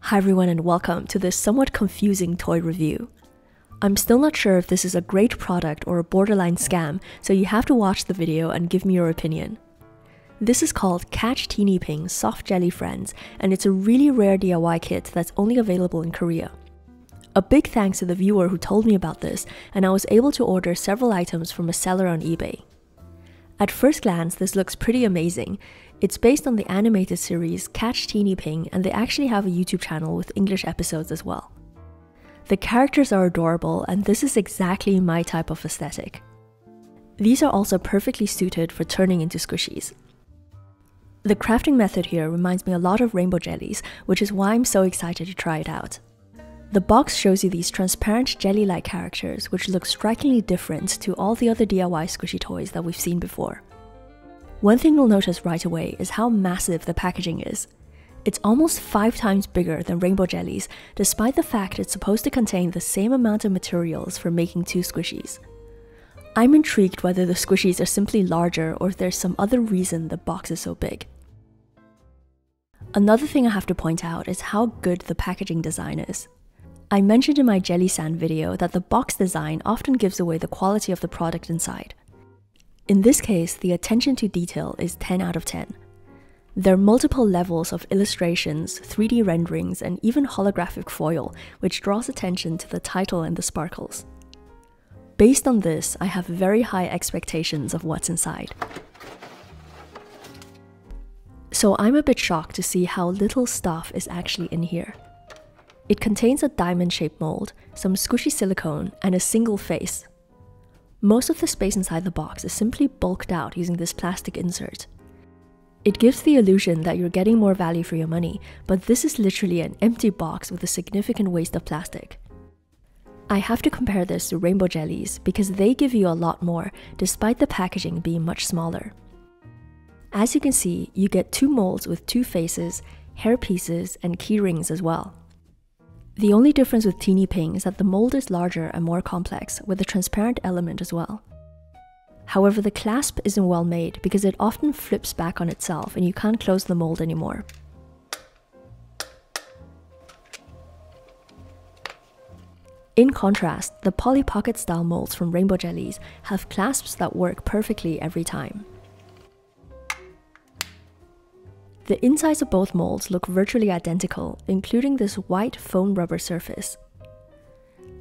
Hi everyone and welcome to this somewhat confusing toy review. I'm still not sure if this is a great product or a borderline scam, so you have to watch the video and give me your opinion. This is called Teenieping Soft Jelly Friends, and it's a really rare DIY kit that's only available in Korea. A big thanks to the viewer who told me about this, and I was able to order several items from a seller on eBay. At first glance, this looks pretty amazing. It's based on the animated series Teenieping, and they actually have a YouTube channel with English episodes as well. The characters are adorable, and this is exactly my type of aesthetic. These are also perfectly suited for turning into squishies. The crafting method here reminds me a lot of Rainbow Jellies, which is why I'm so excited to try it out. The box shows you these transparent jelly-like characters, which look strikingly different to all the other DIY squishy toys that we've seen before. One thing you'll notice right away is how massive the packaging is. It's almost 5 times bigger than Rainbow Jellies, despite the fact it's supposed to contain the same amount of materials for making 2 squishies. I'm intrigued whether the squishies are simply larger or if there's some other reason the box is so big. Another thing I have to point out is how good the packaging design is. I mentioned in my Jelly Sand video that the box design often gives away the quality of the product inside. In this case, the attention to detail is 10 out of 10. There are multiple levels of illustrations, 3D renderings, and even holographic foil, which draws attention to the title and the sparkles. Based on this, I have very high expectations of what's inside. So I'm a bit shocked to see how little stuff is actually in here. It contains a diamond-shaped mold, some squishy silicone, and a single face. Most of the space inside the box is simply bulked out using this plastic insert. It gives the illusion that you're getting more value for your money, but this is literally an empty box with a significant waste of plastic. I have to compare this to Rainbow Jellies because they give you a lot more, despite the packaging being much smaller. As you can see, you get 2 molds with 2 faces, hair pieces, and key rings as well. The only difference with Teenieping is that the mold is larger and more complex, with a transparent element as well. However, the clasp isn't well made because it often flips back on itself and you can't close the mold anymore. In contrast, the Polly Pocket style molds from Rainbow Jellies have clasps that work perfectly every time. The insides of both molds look virtually identical, including this white foam rubber surface.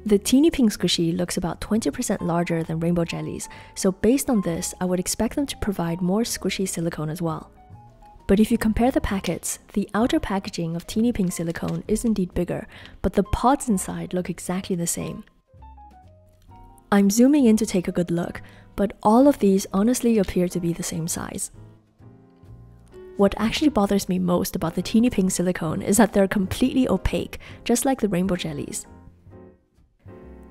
The Teenieping squishy looks about 20% larger than Rainbow Jellies, so based on this, I would expect them to provide more squishy silicone as well. But if you compare the packets, the outer packaging of Teenieping silicone is indeed bigger, but the pods inside look exactly the same. I'm zooming in to take a good look, but all of these honestly appear to be the same size. What actually bothers me most about the Teenieping silicone is that they're completely opaque, just like the Rainbow Jellies.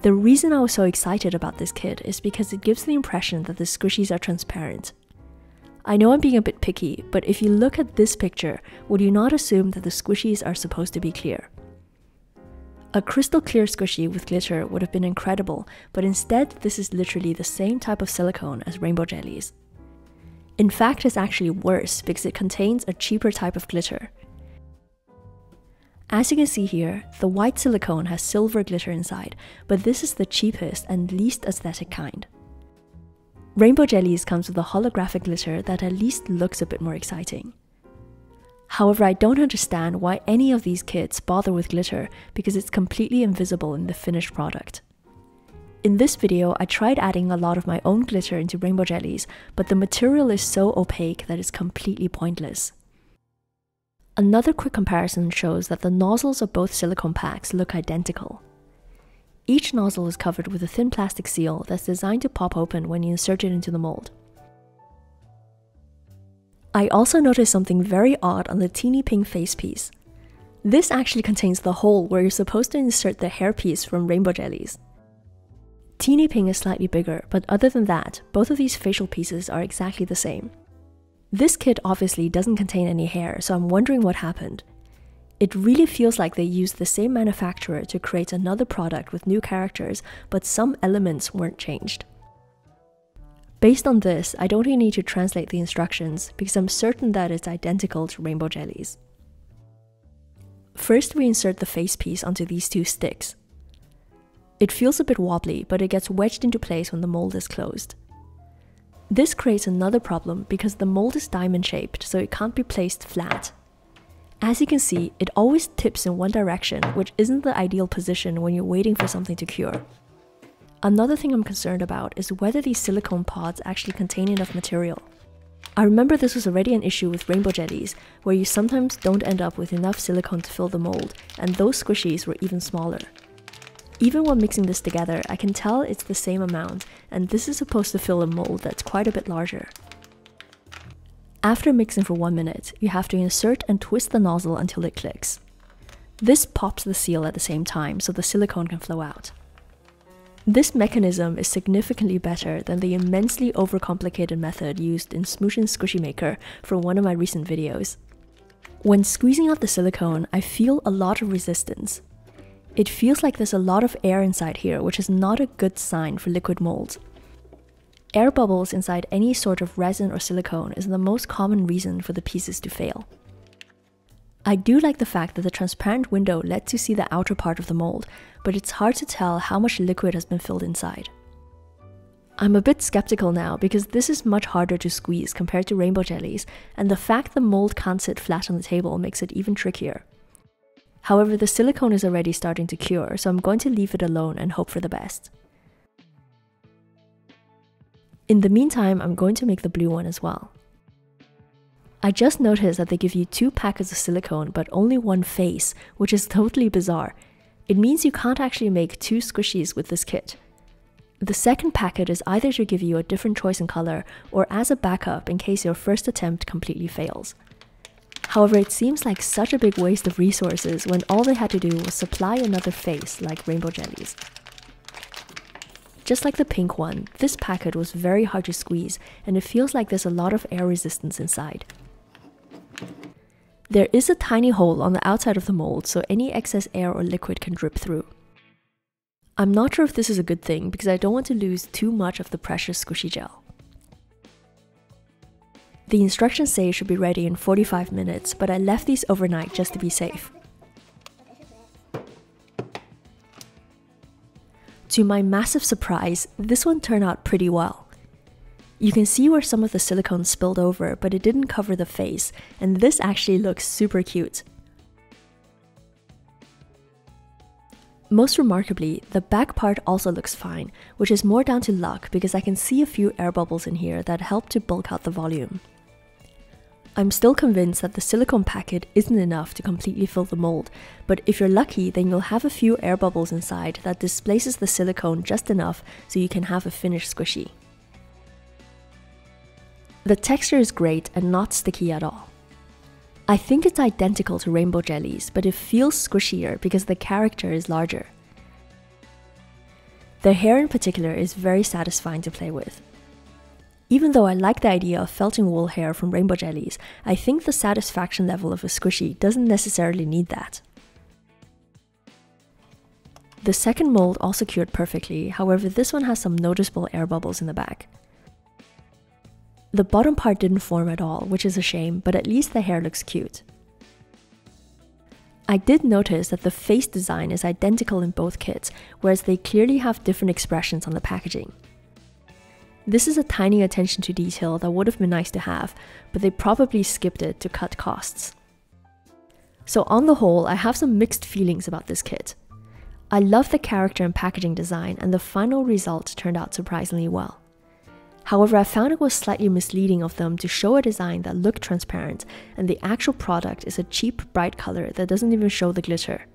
The reason I was so excited about this kit is because it gives the impression that the squishies are transparent. I know I'm being a bit picky, but if you look at this picture, would you not assume that the squishies are supposed to be clear? A crystal clear squishy with glitter would have been incredible, but instead this is literally the same type of silicone as Rainbow Jellies. In fact, it's actually worse because it contains a cheaper type of glitter. As you can see here, the white silicone has silver glitter inside, but this is the cheapest and least aesthetic kind. Rainbow Jellies comes with a holographic glitter that at least looks a bit more exciting. However, I don't understand why any of these kits bother with glitter because it's completely invisible in the finished product. In this video, I tried adding a lot of my own glitter into Rainbow Jellies, but the material is so opaque that it's completely pointless. Another quick comparison shows that the nozzles of both silicone packs look identical. Each nozzle is covered with a thin plastic seal that's designed to pop open when you insert it into the mold. I also noticed something very odd on the Teenieping face piece. This actually contains the hole where you're supposed to insert the hair piece from Rainbow Jellies. Teenieping is slightly bigger, but other than that, both of these facial pieces are exactly the same. This kit obviously doesn't contain any hair, so I'm wondering what happened. It really feels like they used the same manufacturer to create another product with new characters, but some elements weren't changed. Based on this, I don't even need to translate the instructions because I'm certain that it's identical to Rainbow Jellies. First, we insert the face piece onto these two sticks. It feels a bit wobbly, but it gets wedged into place when the mold is closed. This creates another problem because the mold is diamond shaped, so it can't be placed flat. As you can see, it always tips in one direction, which isn't the ideal position when you're waiting for something to cure. Another thing I'm concerned about is whether these silicone pods actually contain enough material. I remember this was already an issue with Rainbow Jellies, where you sometimes don't end up with enough silicone to fill the mold, and those squishies were even smaller. Even when mixing this together, I can tell it's the same amount, and this is supposed to fill a mold that's quite a bit larger. After mixing for 1 minute, you have to insert and twist the nozzle until it clicks. This pops the seal at the same time so the silicone can flow out. This mechanism is significantly better than the immensely overcomplicated method used in Smoosh and Squishy Maker from one of my recent videos. When squeezing out the silicone, I feel a lot of resistance. It feels like there's a lot of air inside here, which is not a good sign for liquid molds. Air bubbles inside any sort of resin or silicone is the most common reason for the pieces to fail. I do like the fact that the transparent window lets you see the outer part of the mold, but it's hard to tell how much liquid has been filled inside. I'm a bit skeptical now because this is much harder to squeeze compared to Rainbow Jellies, and the fact the mold can't sit flat on the table makes it even trickier. However, the silicone is already starting to cure, so I'm going to leave it alone and hope for the best. In the meantime, I'm going to make the blue one as well. I just noticed that they give you 2 packets of silicone but only 1 face, which is totally bizarre. It means you can't actually make 2 squishies with this kit. The second packet is either to give you a different choice in color or as a backup in case your first attempt completely fails. However, it seems like such a big waste of resources when all they had to do was supply another face like Rainbow Jellies. Just like the pink one, this packet was very hard to squeeze, and it feels like there's a lot of air resistance inside. There is a tiny hole on the outside of the mold, so any excess air or liquid can drip through. I'm not sure if this is a good thing because I don't want to lose too much of the precious squishy gel. The instructions say it should be ready in 45 minutes, but I left these overnight just to be safe. To my massive surprise, this one turned out pretty well. You can see where some of the silicone spilled over, but it didn't cover the face, and this actually looks super cute. Most remarkably, the back part also looks fine, which is more down to luck because I can see a few air bubbles in here that help to bulk out the volume. I'm still convinced that the silicone packet isn't enough to completely fill the mold, but if you're lucky, then you'll have a few air bubbles inside that displaces the silicone just enough so you can have a finished squishy. The texture is great and not sticky at all. I think it's identical to Rainbow Jellies, but it feels squishier because the character is larger. Their hair in particular is very satisfying to play with. Even though I like the idea of felting wool hair from Rainbow Jellies, I think the satisfaction level of a squishy doesn't necessarily need that. The second mold also cured perfectly, however this one has some noticeable air bubbles in the back. The bottom part didn't form at all, which is a shame, but at least the hair looks cute. I did notice that the face design is identical in both kits, whereas they clearly have different expressions on the packaging. This is a tiny attention to detail that would have been nice to have, but they probably skipped it to cut costs. So on the whole, I have some mixed feelings about this kit. I love the character and packaging design, and the final result turned out surprisingly well. However, I found it was slightly misleading of them to show a design that looked transparent, and the actual product is a cheap, bright color that doesn't even show the glitter.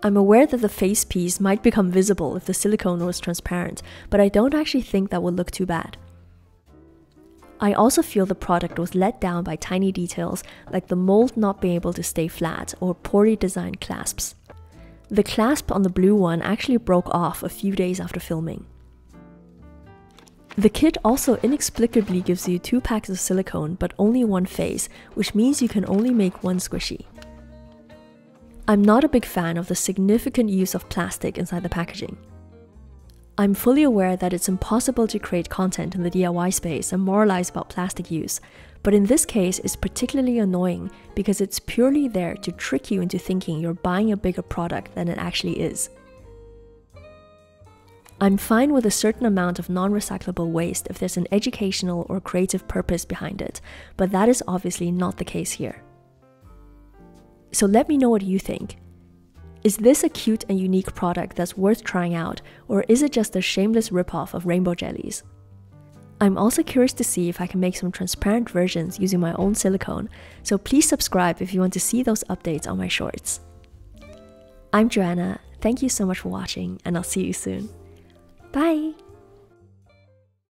I'm aware that the face piece might become visible if the silicone was transparent, but I don't actually think that would look too bad. I also feel the product was let down by tiny details like the mold not being able to stay flat or poorly designed clasps. The clasp on the blue one actually broke off a few days after filming. The kit also inexplicably gives you 2 packs of silicone but only 1 face, which means you can only make 1 squishy. I'm not a big fan of the significant use of plastic inside the packaging. I'm fully aware that it's impossible to create content in the DIY space and moralize about plastic use, but in this case it's particularly annoying because it's purely there to trick you into thinking you're buying a bigger product than it actually is. I'm fine with a certain amount of non-recyclable waste if there's an educational or creative purpose behind it, but that is obviously not the case here. So let me know what you think. Is this a cute and unique product that's worth trying out, or is it just a shameless ripoff of Rainbow Jellies? I'm also curious to see if I can make some transparent versions using my own silicone, so please subscribe if you want to see those updates on my shorts. I'm Joanna, thank you so much for watching, and I'll see you soon. Bye!